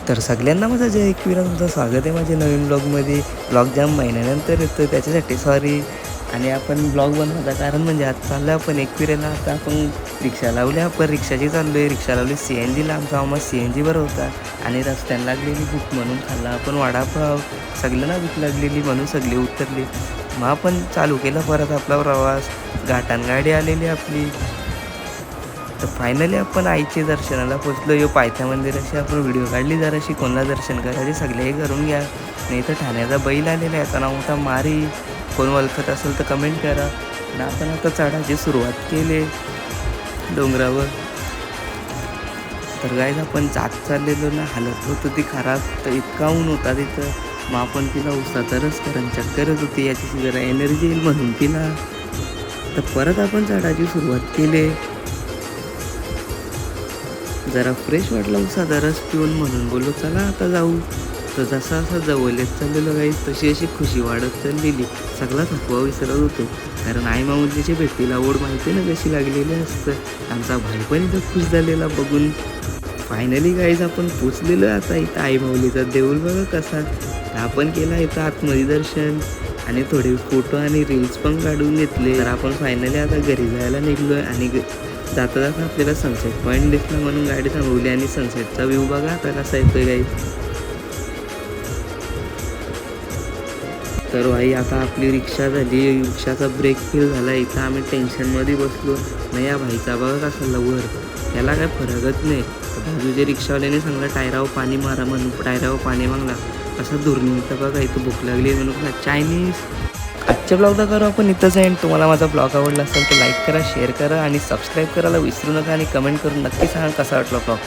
तर सगळ्यांना माझं जय एकविरा तुमचं स्वागत आहे माझ्या नवीन ब्लॉगमध्ये. ब्लॉग जाम महिन्यानंतर येतो त्याच्यासाठी सॉरी. आणि आपण ब्लॉग बनवता कारण म्हणजे आज चाललो आपण एकविरेला. आता आपण रिक्षा लावली, आपण रिक्षाची चाललो आहे. रिक्षा लावली CNGला. आमचा मामा CNG बरं होता आणि रस्त्यानं लागलेली भूक म्हणून खाल्ला आपण वडापाव. सगळ्यांना भूक लागलेली म्हणून सगळे उतरले. मग आपण चालू केला परत आपला प्रवास. घाटान गाडी आलेली आपली. तर फायनली आपण आईचे दर्शनाला पोचलो. यो पायथ्या मंदिराशी आपण व्हिडिओ काढली जराशी. कोणाला दर्शन करायचे सगळे करून घ्या. नाही तर ठाण्याचा बैल आलेला आहे, याचा नाव होता मारी. कोण ओळखत असेल तर कमेंट करा. आणि आपण आता चढायची सुरुवात केली डोंगरावर. तर गाईज आपण जात चाललेलो ना, हालत होत होती खराब. तर इतका ऊन होता तिथं. मग आपण तिला उसाचा रस कारण चक्करच होती, याची जरा एनर्जी येईल म्हणून तिला. तर परत आपण चढायची सुरुवात केली. जरा फ्रेश वाटला उसाचा रस पिऊन म्हणून बोललो चला आता जाऊ. तर जसा जवळ येत चाललेलो गाईस तशी अशी खुशी वाढत चाललेली. सगळा थकवा विसरत होतो कारण आई माऊलीची भेटीला ओढ माहिती ना कशी लागलेली असतं. आमचा भाई पण इथं खुश झालेला बघून. फायनली गाईज आपण पोचलेलो आता इथं आई माऊलीचा देऊळ बघा कसा. तर आपण केला इथं आतमध्ये दर्शन आणि थोडे फोटो आणि रील्स पण काढून घेतले. तर आपण फायनली आता घरी जायला निघलो आहे. आणि जाता जाता आपल्याला सनसेट पॉईंट दिसला म्हणून गाडी थांबवली आणि सनसेटचा व्ह्यू बघा आता कसा येतोय गाईज. तर भाई आता आपली रिक्षा झाली. रिक्षाचा ब्रेक फेल झाला. इथं आम्ही टेन्शनमध्ये बसलो. नाही या भाईचा बघा कसा लवर, त्याला काय फरकच नाही. बाजूच्या रिक्षावाल्याने सांगलं टायरावर पाणी मारा म्हणून टायरावर पाणी मागला. कसं दूर निघतं बघा. इथं भूक लागली म्हणून चायनीज. आजच्या ब्लॉगला करू आपण इथंच आहे. तुम्हाला माझा ब्लॉग आवडला असेल तर लाईक करा, शेअर करा आणि सबस्क्राईब करायला विसरू नका. आणि कमेंट करून नक्की सांगा कसा वाटला ब्लॉग.